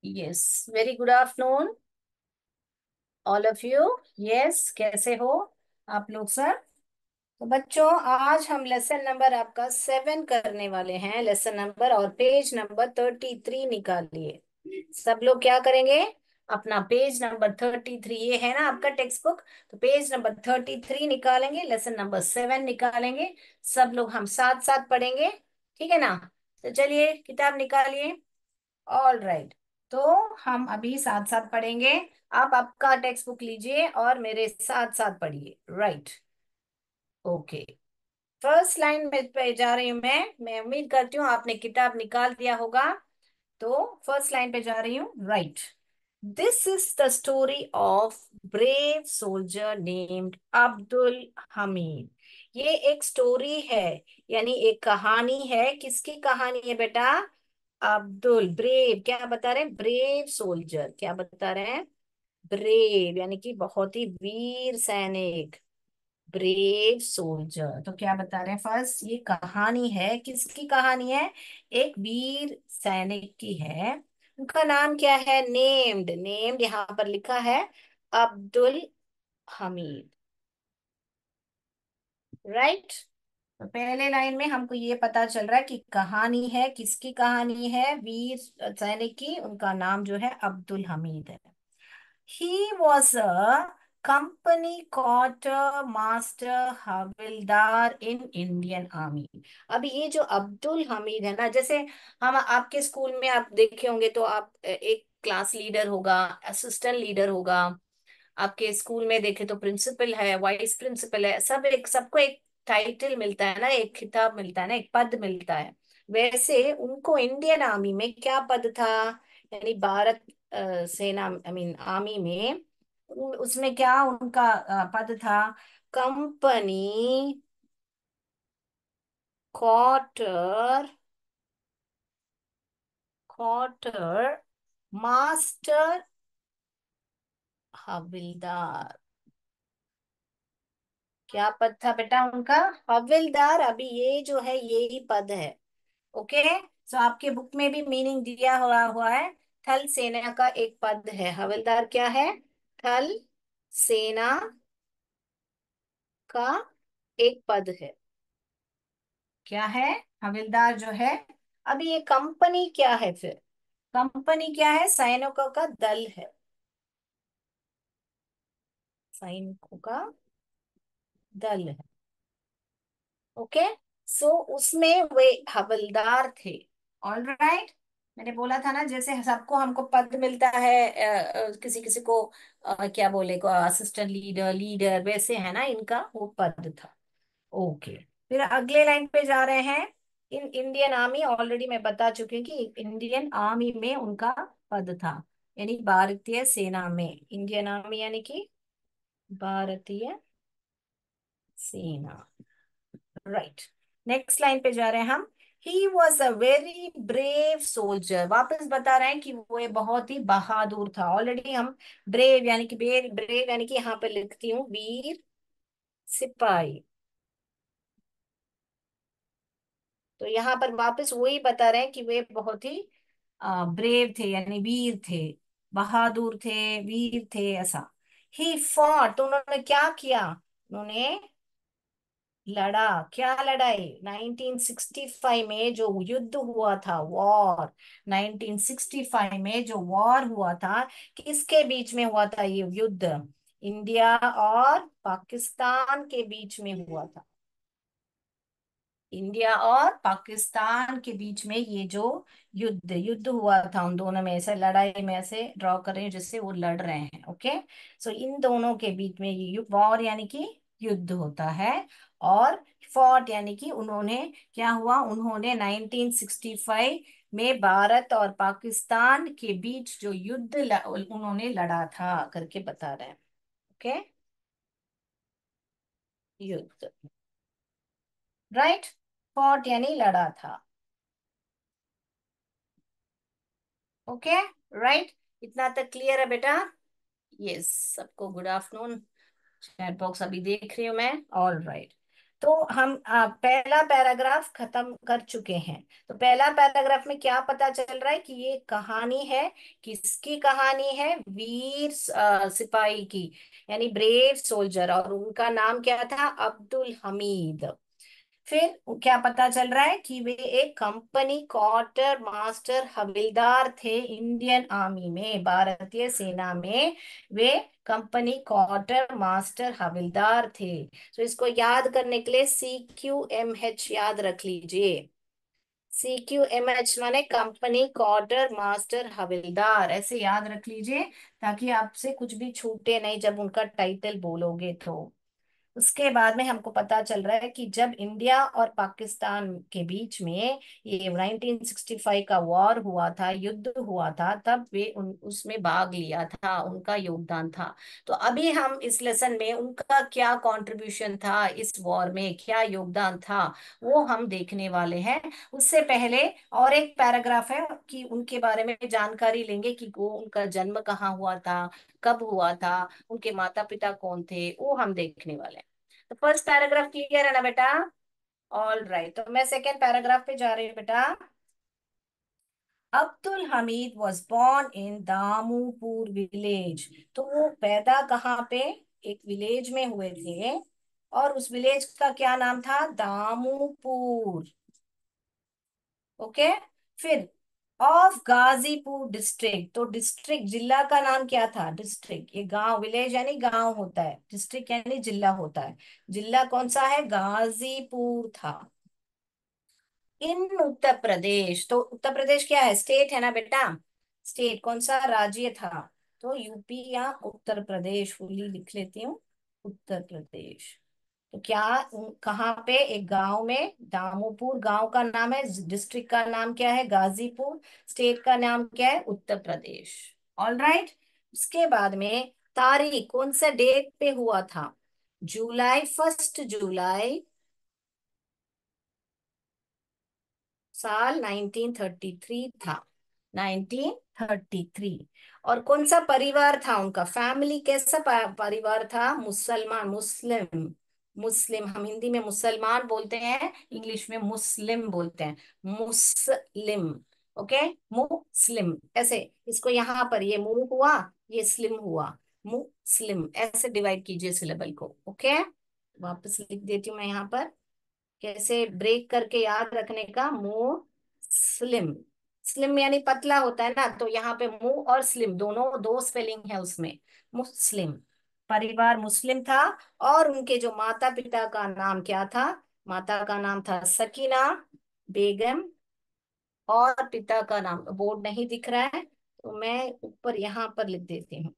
Yes, very good afternoon all of you. Yes, कैसे हो आप लोग सब? तो बच्चों, आज हम लेसन नंबर आपका 7 करने वाले हैं। लेसन नंबर और पेज नंबर 33 निकालिए। सब लोग क्या करेंगे? अपना पेज नंबर 33, ये है ना आपका टेक्स्ट बुक, तो पेज नंबर 33 निकालेंगे, लेसन नंबर 7 निकालेंगे। सब लोग हम साथ साथ पढ़ेंगे, ठीक है ना? तो चलिए किताब निकालिए। ऑल राइट, तो हम अभी साथ साथ पढ़ेंगे। आप आपका टेक्स्ट बुक लीजिए और मेरे साथ साथ पढ़िए। Right, okay. फर्स्ट लाइन में पे जा रही हूँ मैं उम्मीद करती हूँ आपने किताब निकाल दिया होगा। तो फर्स्ट लाइन पे जा रही हूँ। Right, this is the story of brave soldier named Abdul Hamid. ये एक स्टोरी है, यानी एक कहानी है। किसकी कहानी है बेटा? अब्दुल। ब्रेव क्या बता रहे हैं? ब्रेव सोल्जर क्या बता रहे हैं? ब्रेव यानी कि बहुत ही वीर सैनिक। ब्रेव सोल्जर, तो क्या बता रहे हैं? फर्स्ट, ये कहानी है, किसकी कहानी है? एक वीर सैनिक की है। उनका नाम क्या है? नेम्ड, नेम्ड यहाँ पर लिखा है अब्दुल हमीद। राइट, तो पहले लाइन में हमको ये पता चल रहा है कि कहानी है, किसकी कहानी है? वीर सैनिक की। उनका नाम जो है अब्दुल हमीद है। He was a company quarter master हविलदार in Indian army. अब ये जो अब्दुल हमीद है ना, जैसे हम आपके स्कूल में आप देखे होंगे, तो आप एक क्लास लीडर होगा, असिस्टेंट लीडर होगा। आपके स्कूल में देखे तो प्रिंसिपल है, वाइस प्रिंसिपल है, सब एक सबको एक टाइटल मिलता है ना, एक खिताब मिलता है ना, एक पद मिलता है। वैसे उनको इंडियन आर्मी में क्या पद था? यानी भारत सेना, आई मीन आर्मी में उसमें क्या उनका पद था? Company quarter, quarter master हविलदार। क्या पद था बेटा उनका? हविलदार। अभी ये जो है यही पद है। ओके, सो आपके बुक में भी मीनिंग दिया हुआ है। थल सेना का एक पद है हविलदार। क्या है? थल सेना का एक पद है। क्या है? हविलदार जो है। अभी ये कंपनी क्या है फिर? कंपनी क्या है? सैनिकों का दल है, सैनिकों का दल है। ओके, सो उसमें वे हवलदार थे। ऑल राइट, मैंने बोला था ना, जैसे सबको हमको पद मिलता है, किसी किसी को क्या बोले को असिस्टेंट लीडर, लीडर, वैसे है ना, इनका वो पद था। ओके, फिर अगले लाइन पे जा रहे हैं। इन इंडियन आर्मी, ऑलरेडी मैं बता चुकी हूँ कि इंडियन आर्मी में उनका पद था, यानी भारतीय सेना में। इंडियन आर्मी यानी कि भारतीय सेना। राइट, नेक्स्ट लाइन पे जा रहे हैं हम। He was a very brave soldier. वापस बता रहे हैं कि वो ये बहुत ही बहादुर था। ऑलरेडी हम ब्रेव यानी कि ब्रेव यानी कि यहाँ पे लिखती हूँ वीर सिपाही। तो यहाँ पर वापस वही बता रहे हैं कि वे बहुत ही ब्रेव थे, यानी वीर थे, बहादुर थे, वीर थे, ऐसा। ही फॉट, तो उन्होंने क्या किया? उन्होंने लड़ा। क्या लड़ाई? 1965 में जो युद्ध हुआ था, वॉर। 1965 में जो वॉर हुआ था, किसके बीच में हुआ था ये युद्ध? इंडिया और पाकिस्तान के बीच में हुआ था। इंडिया और पाकिस्तान के बीच में ये जो युद्ध युद्ध हुआ था, उन दोनों में ऐसे लड़ाई में ऐसे ड्रॉ कर रहे हैं जैसे वो लड़ रहे हैं। ओके, सो इन दोनों के बीच में ये वॉर यानी कि युद्ध होता है। और फॉट यानी कि उन्होंने, क्या हुआ? उन्होंने 1965 में भारत और पाकिस्तान के बीच जो युद्ध उन्होंने लड़ा था करके बता रहे हैं। ओके, युद्ध। राइट, फॉट यानी लड़ा था। ओके, राइट, इतना तक क्लियर है बेटा? यस, सबको गुड आफ्टरनून। चैट बॉक्स अभी देख रही हूँ मैं। ऑल राइट, तो हम पहला पैराग्राफ खत्म कर चुके हैं। तो पहला पैराग्राफ में क्या पता चल रहा है कि ये कहानी है, किसकी कहानी है? वीर सिपाही की, यानी ब्रेव सोल्जर, और उनका नाम क्या था? अब्दुल हमीद। फिर क्या पता चल रहा है कि वे एक कंपनी क्वार्टर मास्टर हवलदार थे इंडियन आर्मी में, भारतीय सेना में। वे कंपनी क्वार्टर मास्टर हवलदार थे। तो इसको याद करने के लिए CQMH याद रख लीजिए। CQMH माने कंपनी क्वार्टर मास्टर हवलदार, ऐसे याद रख लीजिए, ताकि आपसे कुछ भी छूटे नहीं जब उनका टाइटल बोलोगे तो। उसके बाद में हमको पता चल रहा है कि जब इंडिया और पाकिस्तान के बीच में ये 1965 का वॉर हुआ था, युद्ध हुआ था, तब वे उसमें भाग लिया था, उनका योगदान था। तो अभी हम इस लेसन में उनका क्या कंट्रीब्यूशन था, इस वॉर में क्या योगदान था, वो हम देखने वाले हैं। उससे पहले और एक पैराग्राफ है कि उनके बारे में जानकारी लेंगे कि वो उनका जन्म कहाँ हुआ था, कब हुआ था, उनके माता पिता कौन थे, वो हम देखने वाले हैं। तो फर्स्ट पैराग्राफ क्लियर है ना बेटा? ऑल राइट, तो मैं सेकेंड पैराग्राफ पे जा रही हूँ बेटा। Abdul Hamid was born in Damupur village. तो वो पैदा कहाँ पे? एक विलेज में हुए थे, और उस विलेज का क्या नाम था? दामूपुर। ओके। फिर ऑफ गाजीपुर डिस्ट्रिक्ट, तो डिस्ट्रिक्ट, जिला का नाम क्या था? डिस्ट्रिक्ट, ये गांव, विलेज यानी गांव होता है, डिस्ट्रिक्ट यानी जिला होता है। जिला कौन सा है? गाजीपुर था। इन उत्तर प्रदेश, तो उत्तर प्रदेश क्या है? स्टेट है ना बेटा? स्टेट कौन सा राज्य था? तो यूपी या उत्तर प्रदेश, फुली लिख लेती हूँ, उत्तर प्रदेश। तो क्या कहाँ पे? एक गांव में, दामोपुर गांव का नाम है, डिस्ट्रिक्ट का नाम क्या है? गाजीपुर, स्टेट का नाम क्या है? उत्तर प्रदेश। All right. उसके बाद में तारीख, कौन सा डेट पे हुआ था? जुलाई, 1 जुलाई साल 1933 था, 1933। और कौन सा परिवार था उनका? फैमिली कैसा परिवार था? मुसलमान, मुस्लिम। मुस्लिम, हम हिंदी में मुसलमान बोलते हैं, इंग्लिश में मुस्लिम बोलते हैं। मुस्लिम। ओके। मुस्लिम, ऐसे इसको यहाँ पर ये मुंह हुआ, ये स्लिम हुआ, मुस्लिम, ऐसे डिवाइड कीजिए सिलेबल को। ओके, वापस लिख देती हूँ मैं यहाँ पर, कैसे ब्रेक करके याद रखने का। मुंह, स्लिम। स्लिम यानी पतला होता है ना, तो यहाँ पे मुंह और स्लिम दोनों, दो स्पेलिंग है उसमें। मुस्लिम, परिवार मुस्लिम था। और उनके जो माता पिता का नाम क्या था? माता का नाम था सकीना बेगम, और पिता का नाम बोर्ड नहीं दिख रहा है, तो मैं ऊपर यहाँ पर लिख देती हूँ,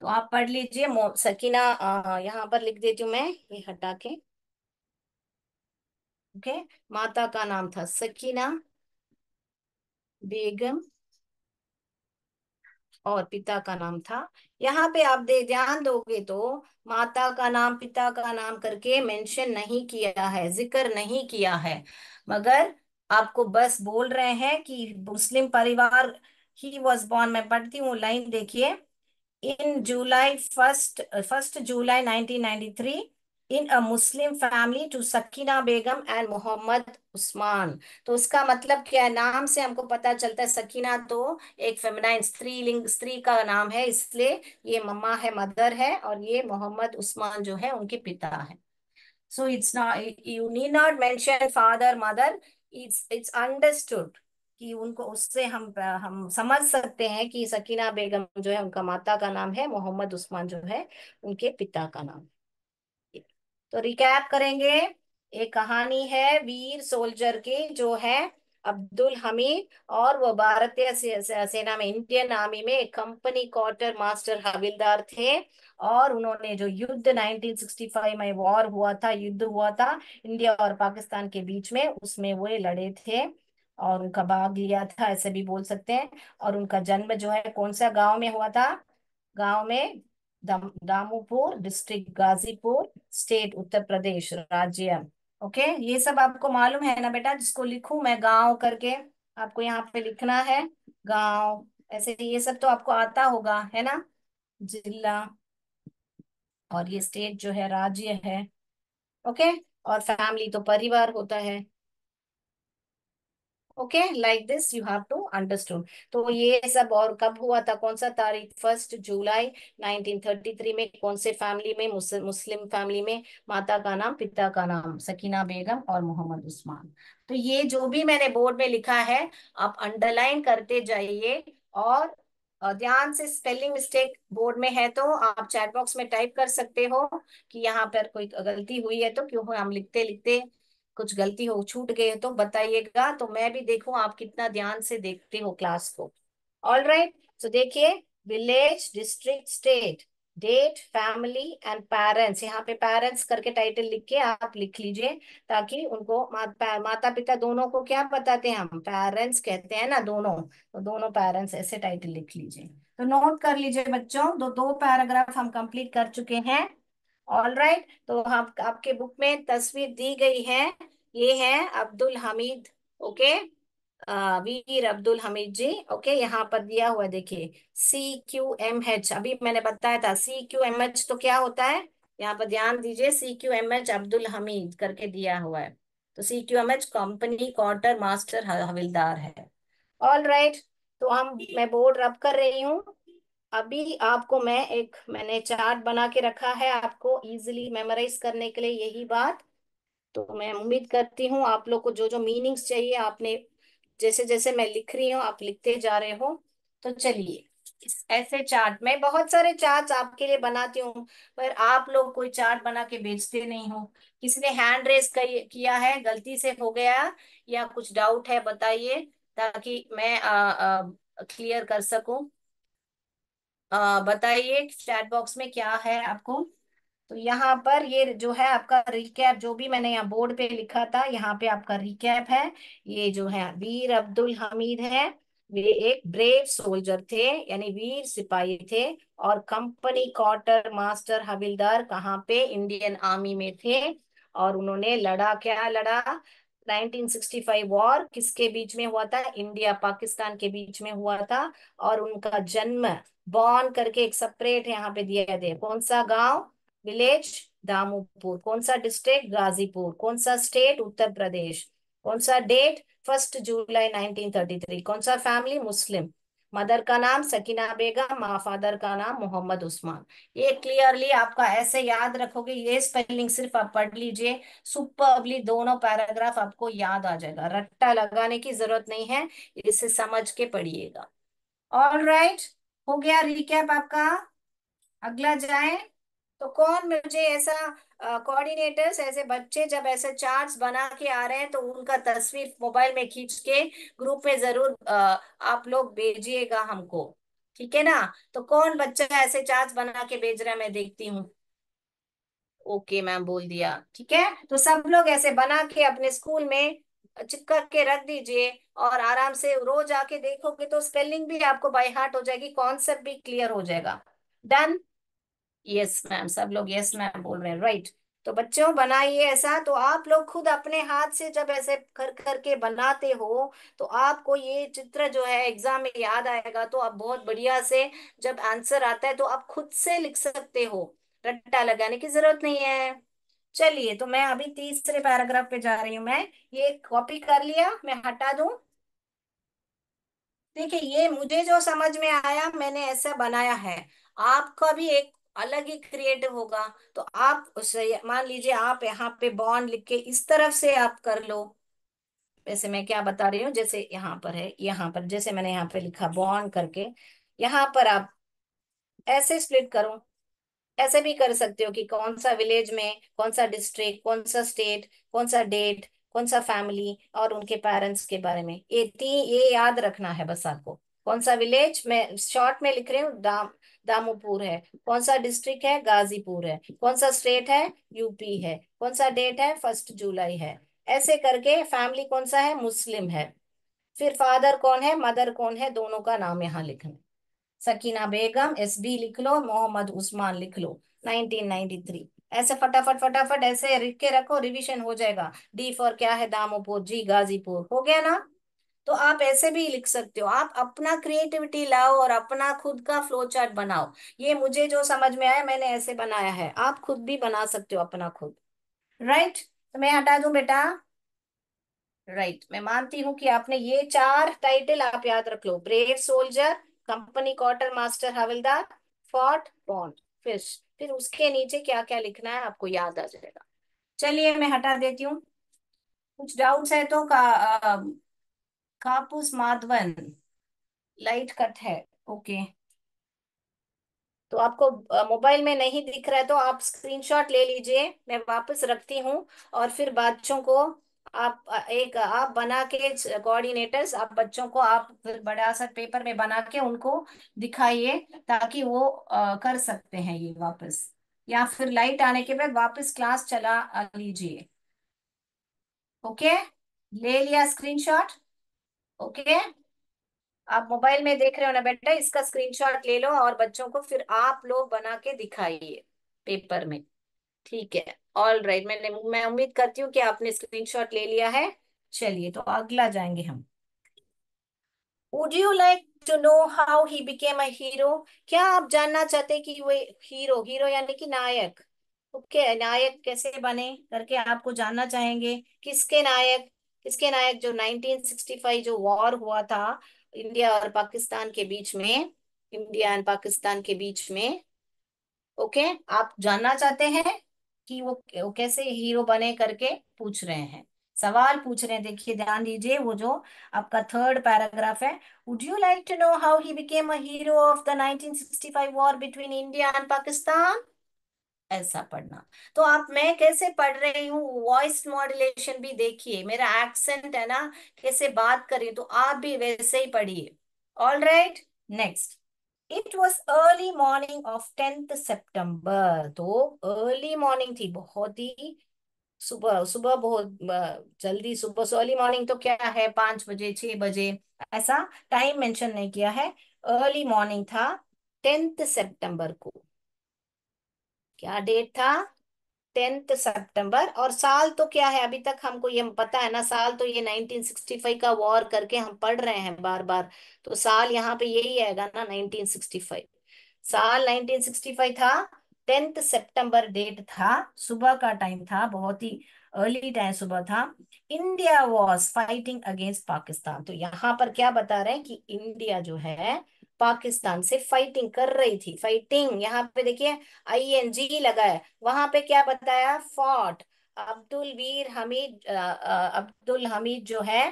तो आप पढ़ लीजिए। सकीना, यहाँ पर लिख देती हूँ मैं, ये हटा के। ओके। माता का नाम था सकीना बेगम, और पिता का नाम था, यहाँ पे आप दे ध्यान दोगे तो माता का नाम, पिता का नाम करके मेंशन नहीं किया है, जिक्र नहीं किया है, मगर आपको बस बोल रहे हैं कि मुस्लिम परिवार, ही वॉज बॉर्न। मैं पढ़ती हूँ लाइन, देखिए। In July 1st July 1993, in a Muslim family to Sakina Begum and Mohammed Usman। तो उसका मतलब क्या है? नाम से हमको पता चलता है, सकीना तो एक फेमिनाइन, स्त्रीलिंग, स्त्री का नाम है, इसलिए ये मम्मा है, मदर है, और ये मोहम्मद उस्मान जो है उनके पिता है। So it's not, you need not mention father mother, it's understood कि उनको, उससे हम समझ सकते हैं कि सकीना बेगम जो है उनका माता का नाम है, मोहम्मद उस्मान जो है उनके पिता का नाम। तो रिकैप करेंगे। एक कहानी है वीर सोल्जर की, जो है अब्दुल हमीद, और वो भारतीय सेना में, इंडियन आर्मी में एक कंपनी क्वार्टर मास्टर हवलदार थे। और उन्होंने जो युद्ध 1965 में वॉर हुआ था, युद्ध हुआ था इंडिया और पाकिस्तान के बीच में, उसमें वो लड़े थे और उनका भाग लिया था, ऐसे भी बोल सकते हैं। और उनका जन्म जो है कौन सा गांव में हुआ था? गांव में, दामोपुर, डिस्ट्रिक्ट गाजीपुर, स्टेट उत्तर प्रदेश, राज्य। ओके, ये सब आपको मालूम है ना बेटा? जिसको लिखूं मैं गांव करके, आपको यहाँ पे लिखना है गांव, ऐसे ये सब तो आपको आता होगा, है ना? जिला, और ये स्टेट जो है राज्य है। ओके। और फैमिली तो परिवार होता है। Okay, like this you have to understood. तो ये सब और कब हुआ था, कौन सा तारीख, 1 जुलाई 1933 में, कौन से फैमिली में, मुस्लिम फैमिली में। माता का नाम, पिता का नाम सकीना बेगम और मोहम्मद उस्मान। तो ये जो भी मैंने बोर्ड में लिखा है, आप अंडरलाइन करते जाइए। और ध्यान से, स्पेलिंग मिस्टेक बोर्ड में है तो आप चैट बॉक्स में टाइप कर सकते हो कि यहाँ पर कोई गलती हुई है तो क्यों हुई, हम लिखते लिखते कुछ गलती हो छूट गई है तो बताइएगा, तो मैं भी देखूं आप कितना ध्यान से देखते हो क्लास को। All right. तो देखिए, village, district, state, date, family and parents, यहाँ पे पेरेंट्स करके टाइटल लिख के आप लिख लीजिए, ताकि उनको माता पिता दोनों को क्या बताते हैं, हम पेरेंट्स कहते हैं ना दोनों, तो दोनों पेरेंट्स ऐसे टाइटल लिख लीजिए। तो नोट कर लीजिए बच्चों, दो दो पैराग्राफ हम कंप्लीट कर चुके हैं। All right. तो हम आपके बुक में तस्वीर दी गई है, ये है अब्दुल हमीद। ओके, वीर अब्दुल हमीद जी। ओके, यहाँ पर दिया हुआ है, देखिए, CQMH, अभी मैंने बताया था CQMH तो क्या होता है, यहाँ पर ध्यान दीजिए, CQMH अब्दुल हमीद करके दिया हुआ है। तो CQMH कंपनी क्वार्टर मास्टर हविलदार है। All right. तो मैं बोर्ड रब कर रही हूँ। अभी आपको मैंने चार्ट बना के रखा है आपको इजीली मेमोराइज करने के लिए, यही बात। तो मैं उम्मीद करती हूँ आप लोग को जो जो मीनिंग्स चाहिए आपने, जैसे जैसे मैं लिख रही हूँ आप लिखते जा रहे हो। तो चलिए, ऐसे चार्ट, मैं बहुत सारे चार्ट्स आपके लिए बनाती हूँ, पर आप लोग कोई चार्ट बना के बेचते नहीं हो। किसी ने हैंड रेस किया है, गलती से हो गया, या कुछ डाउट है बताइए, ताकि मैं क्लियर कर सकूं। बताइए चैट बॉक्स में क्या है आपको। तो यहाँ पर ये जो है आपका रिकैप, जो भी मैंने यहाँ बोर्ड पे लिखा था, यहाँ पे आपका रिकैप है। ये जो है वीर अब्दुल हमीद है, वे एक ब्रेव सोल्जर थे, यानी वीर सिपाही थे। और कंपनी क्वार्टर मास्टर हविलदार कहाँ पे, इंडियन आर्मी में थे। और उन्होंने लड़ा, क्या लड़ा, 1965 वॉर किसके बीच में हुआ था, इंडिया पाकिस्तान के बीच में हुआ था। और उनका जन्म, बॉर्न करके एक सेपरेट यहाँ पे दिया है, कौन सा गांव, विलेज दामोपुर, कौन सा डिस्ट्रिक्ट गाजीपुर, कौन सा स्टेट उत्तर प्रदेश, कौन सा डेट 1 जुलाई 1933, कौन सा फैमिली मुस्लिम, मदर का नाम सकीना बेगम, माँ फादर का नाम मोहम्मद उस्मान। ये क्लियरली आपका ऐसे याद रखोगे, ये स्पेलिंग सिर्फ आप पढ़ लीजिए, सुपरबली दोनों पैराग्राफ आपको याद आ जाएगा, रट्टा लगाने की जरूरत नहीं है, इसे समझ के पढ़िएगा। ऑल राइट, हो गया रिकैप आपका। अगला जाए। तो कौन मुझे ऐसा कोऑर्डिनेटर्स, ऐसे बच्चे जब ऐसे चार्ट्स बना के आ रहे हैं तो उनका तस्वीर मोबाइल में खींच के ग्रुप में जरूर आप लोग भेजिएगा हमको, ठीक है ना। तो कौन बच्चा ऐसे चार्ट्स बना के भेज रहा है, मैं देखती हूँ। ओके मैम, बोल दिया, ठीक है। तो सब लोग ऐसे बना के अपने स्कूल में चिपका के रख दीजिए, और आराम से रोज आके देखोगे तो स्पेलिंग भी आपको बाय हार्ट हो जाएगी, कॉन्सेप्ट भी क्लियर हो जाएगा। डन। यस मैम, सब लोग यस मैम बोल रहे हैं, राइट। तो बच्चों बनाइए ऐसा, तो आप लोग खुद अपने हाथ से जब ऐसे कर करके बनाते हो, तो आपको ये चित्र जो है एग्जाम में याद आएगा, तो आप बहुत बढ़िया से, जब आंसर आता है तो आप खुद से लिख सकते हो, रट्टा लगाने की जरूरत नहीं है। चलिए, तो मैं अभी तीसरे पैराग्राफ पे जा रही हूँ, मैं ये कॉपी कर लिया, मैं हटा दूं। देखिए, ये मुझे जो समझ में आया मैंने ऐसा बनाया है, आपका भी एक अलग ही क्रिएटिव होगा। तो आप उसे, मान लीजिए आप यहाँ पे बॉन्ड लिख के इस तरफ से आप कर लो। वैसे मैं क्या बता रही हूँ, जैसे यहाँ पर है, यहाँ पर जैसे मैंने यहाँ पे लिखा बॉन्ड करके, यहाँ पर आप ऐसे स्प्लिट करो। ऐसे भी कर सकते हो कि कौन सा विलेज में, कौन सा डिस्ट्रिक्ट, कौन सा स्टेट, कौन सा डेट, कौन सा फैमिली और उनके पेरेंट्स के बारे में, ये याद रखना है बस आपको। कौन सा विलेज, मैं शॉर्ट में लिख रही हूँ, दामोपुर है। कौन सा डिस्ट्रिक्ट है, गाजीपुर है। कौन सा स्टेट है, यूपी है। कौन सा डेट है, 1 जुलाई है। ऐसे करके फैमिली कौन सा है, मुस्लिम है। फिर फादर कौन है, मदर कौन है, दोनों का नाम यहाँ लिखना। सकीना बेगम, SB लिख लो, मोहम्मद उस्मान लिख लो, 1993। ऐसे फटाफट फटाफट ऐसे लिख के रखो, रिवीजन हो जाएगा। D फॉर क्या है, दामोपुर, G गाजीपुर, हो गया ना। तो आप ऐसे भी लिख सकते हो, आप अपना क्रिएटिविटी लाओ और अपना खुद का फ्लो चार्ट बनाओ। ये मुझे जो समझ में आया मैंने ऐसे बनाया है, आप खुद भी बना सकते हो अपना खुद। राइट। तो मैं हटा दूं बेटा। राइट, मैं मानती हूं कि आपने ये चार टाइटल आप याद रख लो। Brave soldier, company quarter master havildar, fort bond, फिर उसके नीचे क्या क्या लिखना है आपको याद आ जाएगा। चलिए मैं हटा देती हूँ। कुछ डाउट्स है तो कापुस माधवन, लाइट कट है। ओके। तो आपको मोबाइल में नहीं दिख रहा है तो आप स्क्रीनशॉट ले लीजिए, मैं वापस रखती हूँ। और फिर बच्चों को आप एक आप बना के कोऑर्डिनेटर्स, आप बच्चों को आप फिर बड़ा सा पेपर में बना के उनको दिखाइए, ताकि वो कर सकते हैं ये वापस। या फिर लाइट आने के बाद वापस क्लास चला लीजिए। ओके, ले लिया स्क्रीनशॉट। ओके, आप मोबाइल में देख रहे हो ना बेटा, इसका स्क्रीनशॉट ले लो और बच्चों को फिर आप लोग बना के दिखाइए पेपर में। ठीक है। ऑल राइट, मैं उम्मीद करती हूँ कि आपने स्क्रीनशॉट ले लिया है। चलिए तो अगला जाएंगे हम। Would you like to know how he became a hero? क्या आप जानना चाहते कि वो हीरो, हीरो यानी कि नायक। ओके, नायक कैसे बने करके आपको जानना चाहेंगे। किसके नायक? किसके नायक? जो 1965 जो वॉर हुआ था इंडिया और पाकिस्तान के बीच में, इंडिया एंड पाकिस्तान के बीच में। ओके, आप जानना चाहते हैं कि वो कैसे हीरो बने करके पूछ रहे हैं, सवाल पूछ रहे हैं। देखिए ध्यान दीजिए, वो जो आपका थर्ड पैराग्राफ है। Would you like to know how he became a hero of the 1965 war between India and Pakistan? ऐसा पढ़ना। तो आप, मैं कैसे पढ़ रही हूँ, वॉइस मॉड्यूलेशन भी देखिए, मेरा एक्सेंट है ना, कैसे बात करी, तो आप भी वैसे ही पढ़िए। All right, next. It was early morning of 10th सितंबर। तो अर्ली मॉर्निंग थी, बहुत ही सुबह सुबह, बहुत जल्दी सुबह। सो अर्ली मॉर्निंग तो क्या है, 5 बजे 6 बजे, ऐसा टाइम मेंशन नहीं किया है। अर्ली मॉर्निंग था 10th सितंबर को। क्या डेट था? 10th सितंबर। और साल तो क्या है, अभी तक हमको ये पता है ना, साल तो ये 1965 का वॉर करके हम पढ़ रहे हैं बार बार। तो साल यहाँ पे यही आएगा ना, 1965। साल 1965 था। 10th सितंबर डेट था, सुबह का टाइम था, बहुत ही अर्ली टाइम सुबह था। India was fighting against Pakistan. तो यहाँ पर क्या बता रहे हैं कि इंडिया जो है पाकिस्तान से फाइटिंग कर रही थी। फाइटिंग यहाँ पे देखिए, ING लगा है। वहां पे क्या बताया? फॉट। अब्दुल हमीद जो है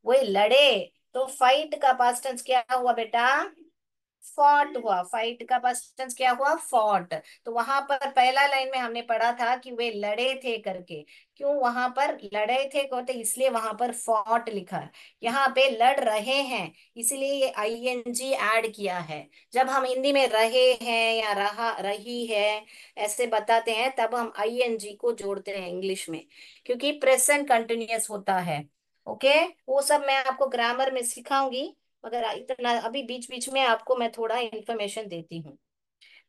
वो लड़े। तो फाइट का पास्ट टेंस क्या हुआ बेटा? फॉट हुआ। फाइट का पास्ट टेंस क्या हुआ? फॉट। तो वहां पर पहला लाइन में हमने पढ़ा था कि वे लड़े थे करके। क्यों वहां पर लड़े थे कहते, इसलिए वहां पर फॉट लिखा है। यहाँ पे लड़ रहे हैं, इसलिए ये ING ऐड किया है। जब हम हिंदी में रहे हैं या रहा रही है ऐसे बताते हैं, तब हम ING को जोड़ते हैं इंग्लिश में, क्योंकि प्रेजेंट कंटिन्यूअस होता है। ओके, वो सब मैं आपको ग्रामर में सिखाऊंगी, मगर इतना अभी बीच बीच में आपको मैं थोड़ा इंफॉर्मेशन देती हूँ।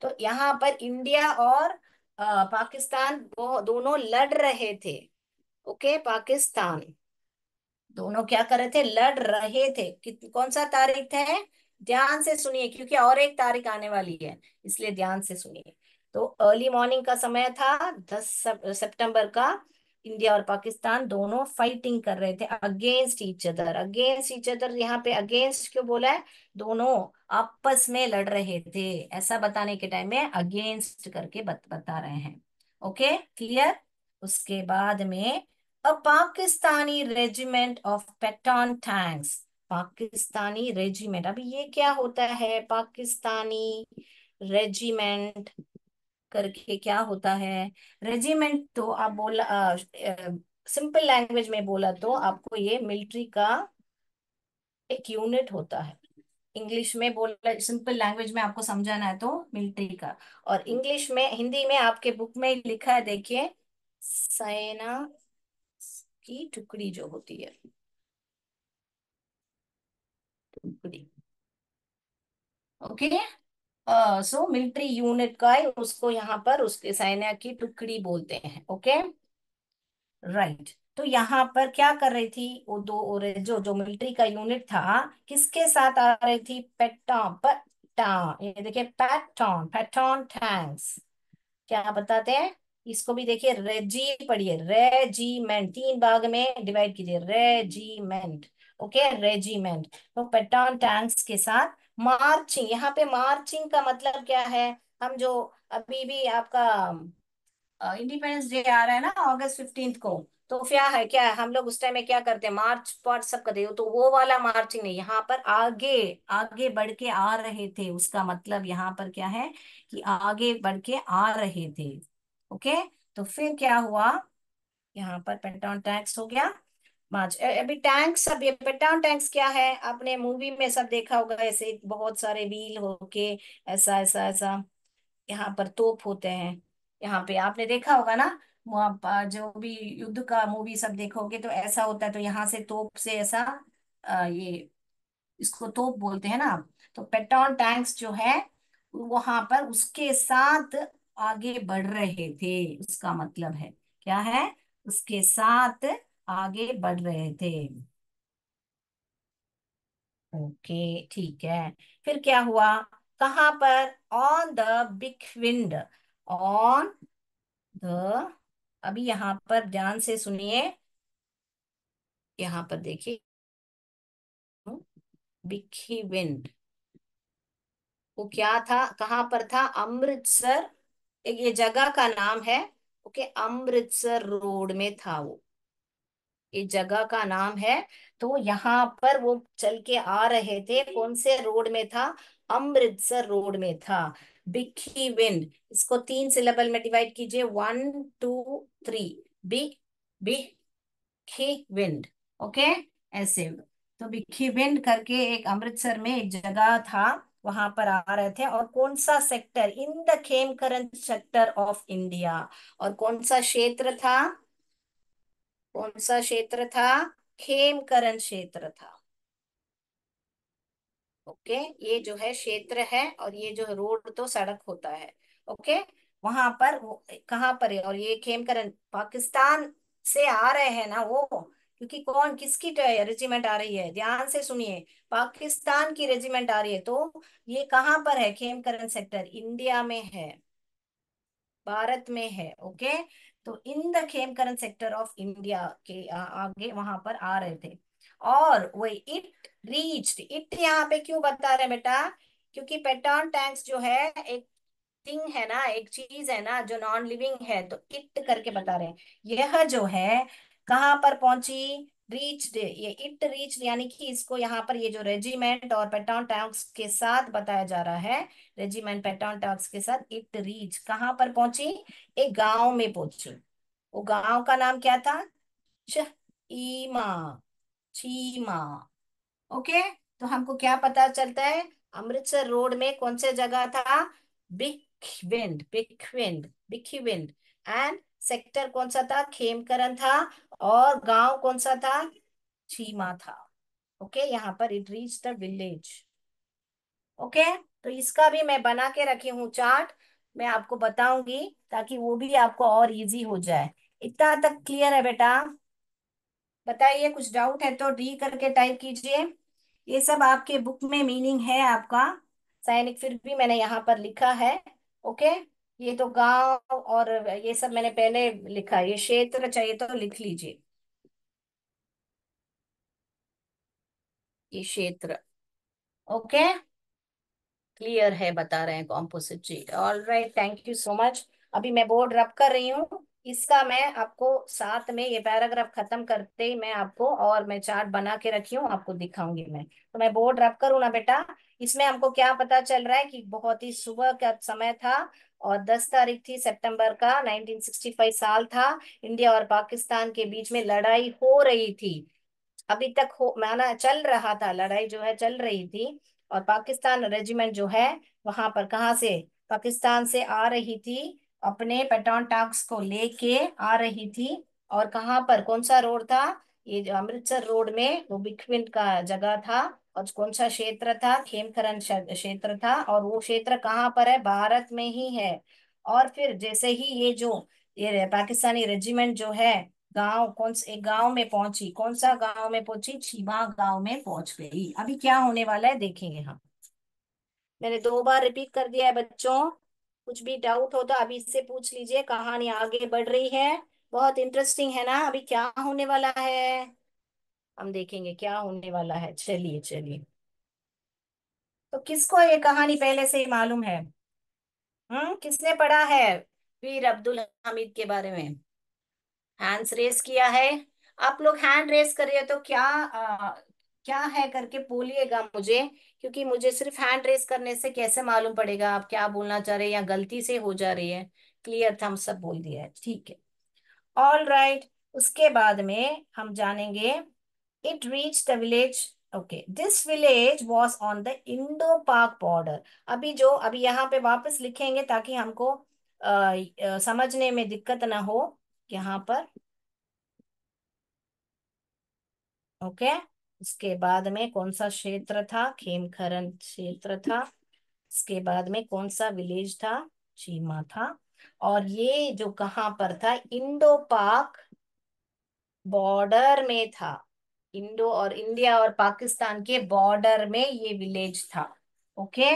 तो यहाँ पर इंडिया और पाकिस्तान वो दोनों लड़ रहे थे। ओके, पाकिस्तान दोनों क्या कर रहे थे? लड़ रहे थे। कौन सा तारीख है? ध्यान से सुनिए, क्योंकि और एक तारीख आने वाली है, इसलिए ध्यान से सुनिए। तो अर्ली मॉर्निंग का समय था 10 सितंबर का। इंडिया और पाकिस्तान दोनों फाइटिंग कर रहे थे against each other. Against each other, यहाँ पे अगेंस्ट क्यों बोला है? दोनों आपस में लड़ रहे थे, ऐसा बताने के टाइम में अगेंस्ट करके बता रहे हैं। Okay, clear. उसके बाद में a Pakistani regiment of Patton tanks. Pakistani regiment, अभी ये क्या होता है? पाकिस्तानी रेजिमेंट करके क्या होता है? रेजिमेंट तो आप बोला, सिंपल लैंग्वेज में बोला तो आपको ये मिलिट्री का एक यूनिट होता है। इंग्लिश में बोला, सिंपल लैंग्वेज में आपको समझाना है तो मिलिट्री का। और इंग्लिश में, हिंदी में आपके बुक में लिखा है, देखिए, सेना की टुकड़ी जो होती है, टुकड़ी। ओके, सो मिलिट्री यूनिट का है, उसको यहाँ पर उसके सेना की टुकड़ी बोलते हैं। Okay, right. तो यहाँ पर क्या कर रही थी वो दो, और जो जो मिलिट्री का यूनिट था किसके साथ आ रही थी? ये देखिए, पैटॉन, पैटॉन टैंक्स। क्या बताते हैं? इसको भी देखिए, रेजी पढ़िए, रेजिमेंट, तीन भाग में डिवाइड कीजिए, रेजिमेंट। Okay, regiment. तो पेटाउन टैंक्स के साथ मार्चिंग, यहाँ पे मार्चिंग का मतलब क्या है? हम जो अभी भी आपका इंडिपेंडेंस डे आ रहा है ना, August 15 को, तो क्या है, हम लोग उस टाइम में क्या करते हैं, मार्च पार्ट सब करते हैं, तो वो वाला मार्चिंग नहीं, यहाँ पर आगे आगे बढ़ के आ रहे थे, उसका मतलब यहाँ पर क्या है कि आगे बढ़ के आ रहे थे। ओके, तो फिर क्या हुआ, यहाँ पर पेट्रोल टैक्स हो गया, मार्च। अभी टैंक्स, अब ये पेट्रोल टैंक्स क्या है, आपने मूवी में सब देखा होगा, ऐसे बहुत सारे व्हील होके, ऐसा ऐसा ऐसा, यहाँ पर तोप होते हैं, यहाँ पे आपने देखा होगा ना, वहाँ जो भी युद्ध का मूवी सब देखोगे तो ऐसा होता है, तो यहाँ से तोप से ऐसा, ये इसको तोप बोलते हैं ना। तो पेट्रोल टैंक्स जो है वहां पर उसके साथ आगे बढ़ रहे थे, उसका मतलब है क्या है, उसके साथ आगे बढ़ रहे थे। ओके, ठीक है। फिर क्या हुआ, कहाँ पर, on the big wind, on the, अभी यहाँ पर ध्यान से सुनिए, यहाँ पर देखिए, बिग विंड, वो क्या था, कहाँ पर था, अमृतसर, एक ये जगह का नाम है। ओके, अमृतसर रोड में था वो, ये जगह का नाम है। तो यहाँ पर वो चल के आ रहे थे, कौन से रोड में था, अमृतसर रोड में था। बिग विंड, इसको तीन सिलेबल में डिवाइड कीजिए, 1 2 3, बिग, बिग विंड। ओके, ऐसे। तो बिग विंड करके एक अमृतसर में एक जगह था, वहां पर आ रहे थे, और कौन सा sector, in the Khemkaran sector of India, और कौन सा क्षेत्र था, कौन सा क्षेत्र था, खेमकरन क्षेत्र था। ओके, ये जो है क्षेत्र है, और ये जो रोड तो सड़क होता है। ओके, वहां पर कहाँ पर है, और ये खेमकरन पाकिस्तान से आ रहे हैं ना वो, क्योंकि कौन किसकी रेजिमेंट आ रही है, ध्यान से सुनिए, पाकिस्तान की रेजिमेंट आ रही है, तो ये कहाँ पर है, खेमकरन सेक्टर इंडिया में है, भारत में है। ओके, तो in the Khemkaran sector of India के आगे वहां पर आ रहे थे, और वही इट रीच्ड, इट यहाँ पे क्यों बता रहे हैं बेटा, क्योंकि पेट्रोल टैंक्स जो है एक थिंग है ना, एक चीज है ना जो नॉन लिविंग है, तो इट करके बता रहे हैं, यह जो है कहाँ पर पहुंची, रीच्ड, ये इट रीच्ड, यानी कि इसको यहाँ पर ये जो रेजिमेंट और पेट्रोल टैंक्स के साथ बताया जा रहा है, रेजिमेंट पेट्रोल टैंक्स के साथ इट रीच कहाँ पर पहुंची, एक गांव में पहुंची। वो गांव का नाम क्या था, चीमा, चीमा। ओके, तो हमको क्या पता चलता है, अमृतसर रोड में कौन सी जगह था, big wind, big wind, big wind, and sector कौन सा था, खेमकरन था, और गांव कौन सा था, चीमा था। ओके, यहाँ पर it reach the village. Okay, तो इसका भी मैं बना के रखी हूँ चार्ट, मैं आपको बताऊंगी, ताकि वो भी आपको और इजी हो जाए। इतना तक क्लियर है बेटा? बताइए, कुछ डाउट है तो डी करके टाइप कीजिए। ये सब आपके बुक में मीनिंग है आपका, सैनिक, फिर भी मैंने यहाँ पर लिखा है। ओके, ये तो गांव और ये सब मैंने पहले लिखा है, ये क्षेत्र चाहिए तो लिख लीजिए, ये क्षेत्र। ओके, क्लियर है, बता रहे हैं कॉम्पोजिट जी, all right, thank you so much. अभी मैं बोर्ड रब कर रही हूँ, इसका मैं आपको साथ में ये पैराग्राफ खत्म करते ही मैं आपको, और मैं चार्ट बना के रखी हूँ, आपको दिखाऊंगी मैं, तो मैं बोर्ड रब करूँ ना बेटा। इसमें हमको क्या पता चल रहा है कि बहुत ही सुबह का समय था, और 10 तारीख थी सितंबर का, 1965 साल था, इंडिया और पाकिस्तान के बीच में लड़ाई हो रही थी, अभी तक हो माना चल रहा था, लड़ाई जो है चल रही थी, और पाकिस्तान रेजिमेंट जो है वहां पर कहाँ से, पाकिस्तान से आ रही थी, अपने पेटॉन टास्क को लेके आ रही थी, और कहाँ पर, कौन सा रोड था, ये जो अमृतसर रोड में वो बिखविंड का जगह था, और कौन सा क्षेत्र था, खेमकरन क्षेत्र था, और वो क्षेत्र कहाँ पर है, भारत में ही है। और फिर जैसे ही ये जो ये पाकिस्तानी रेजिमेंट जो है गांव, कौन से एक गांव में पहुंची, कौन सा गांव में पहुंची, छीमा गांव में पहुंच गई। अभी क्या होने वाला है देखेंगे हम, मैंने 2 बार रिपीट कर दिया है बच्चों, कुछ भी डाउट हो तो अभी से पूछ लीजिए। कहानी आगे बढ़ रही है, बहुत इंटरेस्टिंग है ना। अभी क्या होने वाला है, हम देखेंगे क्या होने वाला है। चलिए चलिए। तो किसको ये कहानी पहले से ही मालूम है? किसने पढ़ा है वीर अब्दुल हामिद के बारे में? हैंड्स रेस किया है। आप लोग हैंड रेस कर रहे हो तो क्या क्या है करके बोलिएगा मुझे, क्योंकि मुझे सिर्फ हैंड रेस करने से कैसे मालूम पड़ेगा आप क्या बोलना चाह रहे हैं या गलती से हो जा रही है। क्लियर था, हम सब बोल दिया है, ठीक है। All right. उसके बाद में हम जानेंगे। It reach the village. Okay, this village was on the Indo पाक बॉर्डर। अभी यहाँ पे वापस लिखेंगे ताकि हमको समझने में दिक्कत ना हो यहाँ पर। ओके। उसके बाद में कौन सा क्षेत्र था? खेमखरन क्षेत्र था। उसके बाद में कौन सा विलेज था? चीमा था। और ये जो कहाँ पर था? इंडो पाक बॉर्डर में था। इंडो और इंडिया और पाकिस्तान के बॉर्डर में ये विलेज था। ओके।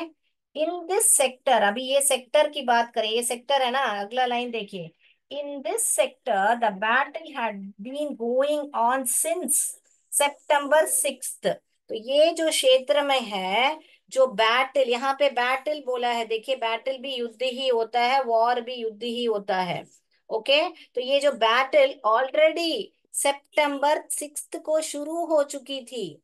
इन दिस सेक्टर, अभी ये सेक्टर की बात करें, ये सेक्टर है ना, अगला लाइन देखिए। In this sector the battle had been going on since September 6th। तो ये जो क्षेत्र में है, जो बैटल, यहाँ पे बैटल बोला है, देखिए बैटल भी युद्ध ही होता है, वॉर भी युद्ध ही होता है। ओके। तो ये जो बैटल ऑलरेडी September 6th को शुरू हो चुकी थी।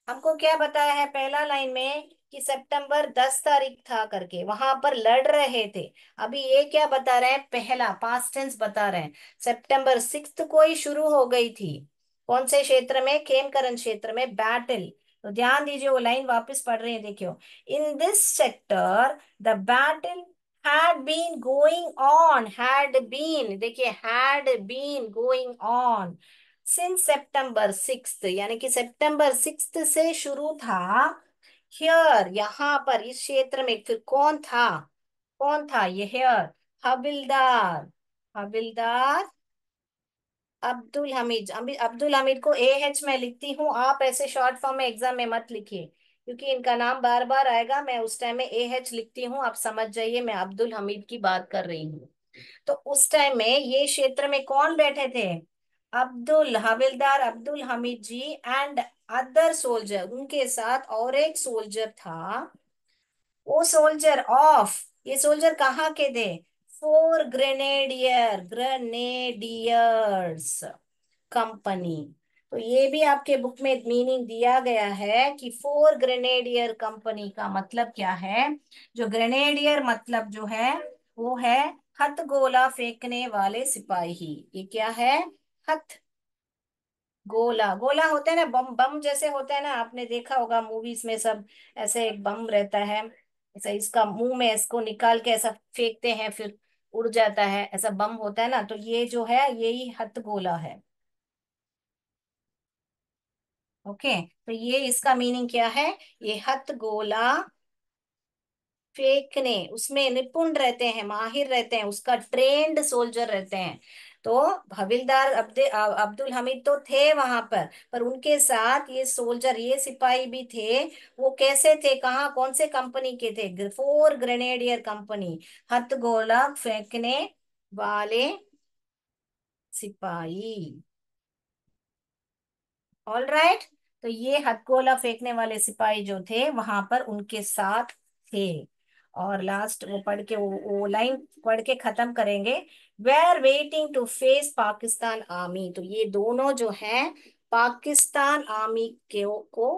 हमको क्या बताया है पहला लाइन में कि September 10 तारीख था करके वहां पर लड़ रहे थे। अभी ये क्या बता रहे हैं? पहला पास्ट टेंस बता रहे हैं। September 6th को ही शुरू हो गई थी। कौन से क्षेत्र में? खेमकरन क्षेत्र में बैटल। तो ध्यान दीजिए, वो लाइन वापस पढ़ रहे हैं, देखियो। इन this sector the battle had been going on, had been, देखिए had been going on since September 6th, यानी कि September 6th से शुरू था। हियर, यहाँ पर इस क्षेत्र में फिर कौन था? कौन था ये हियर? हविलदार। हविलदार अब्दुल हमीद। अब्दुल हमीद को AH में लिखती हूँ, आप ऐसे शॉर्ट फॉर्म में एग्जाम में मत लिखिए, क्योंकि इनका नाम बार बार आएगा, मैं उस टाइम में AH लिखती हूँ। आप समझ जाइए मैं अब्दुल हमीद की बात कर रही हूँ। तो उस टाइम में ये क्षेत्र में कौन बैठे थे? अब्दुल हविलदार अब्दुल हमीद जी एंड अदर सोल्जर, उनके साथ और एक सोल्जर था। वो सोल्जर ऑफ, ये सोल्जर कहाँ के थे? Four grenadier, grenadiers company. तो ये भी आपके बुक में मीनिंग दिया गया है कि फोर ग्रेनेडियर कंपनी का मतलब क्या है। जो ग्रेनेडियर मतलब जो है वो है हथगोला फेंकने वाले सिपाही। ये क्या है? हथ गोला। गोला होता है ना, बम, बम जैसे होता है ना, आपने देखा होगा मूवीज में सब, ऐसे एक बम रहता है, ऐसा इसका मुंह में इसको निकाल के ऐसा फेंकते हैं फिर उड़ जाता है, ऐसा बम होता है ना। तो ये जो है यही हथगोला है। ओके। तो ये इसका मीनिंग क्या है? ये हथगोला फेंकने उसमें निपुण रहते हैं, माहिर रहते हैं, उसका ट्रेंड सोल्जर रहते हैं। तो हविलदार अब्दुल हमीद तो थे वहां पर उनके साथ ये सोल्जर, ये सिपाही भी थे। वो कैसे थे, कहाँ, कौन से कंपनी के थे? फोर ग्रेनेडियर कंपनी, हथगोला फेंकने वाले सिपाही। All right. तो ये हथगोला फेंकने वाले सिपाही जो थे वहां पर उनके साथ थे। और लास्ट वो पढ़ के वो लाइन पढ़ के खत्म करेंगे। Were waiting to face Pakistan army. तो ये दोनों जो हैं पाकिस्तान आर्मी के को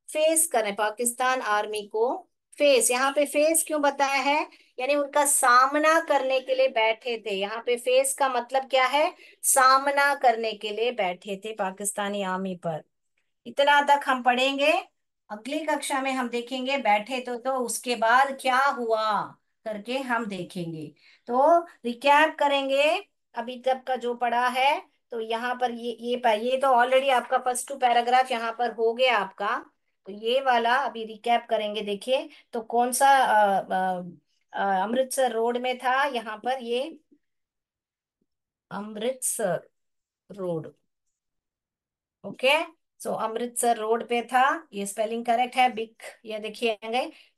फेस करें, पाकिस्तान आर्मी को फेस, यहाँ पे फेस क्यों बताया है? यानी उनका सामना करने के लिए बैठे थे। यहाँ पे फेस का मतलब क्या है? सामना करने के लिए बैठे थे पाकिस्तानी आर्मी पर। इतना तक हम पढ़ेंगे। अगली कक्षा में हम देखेंगे बैठे तो उसके बाद क्या हुआ करके हम देखेंगे। तो रिकैप करेंगे अभी तक का जो पढ़ा है। तो यहाँ पर ये तो ऑलरेडी आपका फर्स्ट टू पैराग्राफ यहाँ पर हो गया आपका। तो ये वाला अभी रिकैप करेंगे, देखिए। तो कौन सा अमृतसर रोड में था यहाँ पर ये? Amritsar road. Okay. So Amritsar road पे था, ये स्पेलिंग करेक्ट है। बिग, ये देखिए,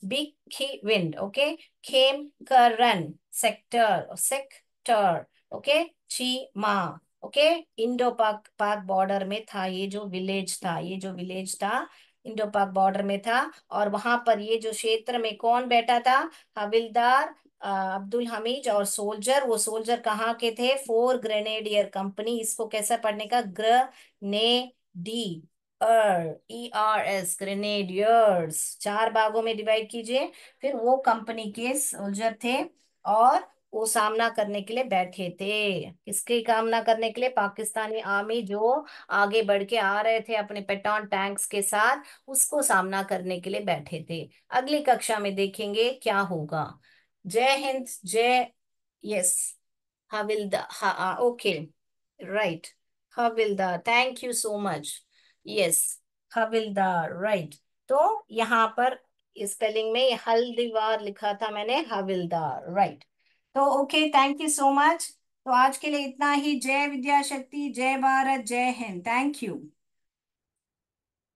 Bhikhiwind, okay. Khem Karan, sector, sector, okay. Cheema, okay. Indo Pak Pak border में था, ये जो विलेज था, ये जो विलेज था इंडो पाक बॉर्डर में था। और वहां पर ये जो क्षेत्र में कौन बैठा था? हविलदार अब्दुल हमीद। और सोल्जर, वो सोल्जर कहाँ के थे? फोर ग्रेनेडियर कंपनी, इसको कैसा पढ़ने का? ग्र ने डी ERS, ग्रेनेडियर्स। चार भागों में डिवाइड कीजिए। फिर वो कंपनी के सोल्जर थे और वो सामना करने के लिए बैठे थे। किसकी कामना करने के लिए? पाकिस्तानी आर्मी जो आगे बढ़ के आ रहे थे अपने पेटॉन टैंक्स के साथ, उसको सामना करने के लिए बैठे थे। अगली कक्षा में देखेंगे क्या होगा। जय हिंद, जय, यस, हविलदार, हाँ, okay, right, हविलदार, thank you so much. Yes, हविलदार, right. तो यहाँ पर स्पेलिंग में ये हल्दीवार लिखा था मैंने, हविलदार, राइट। तो okay, thank you so much. तो आज के लिए इतना ही। जय विद्या शक्ति, जय भारत, जय हिंद, थैंक यू।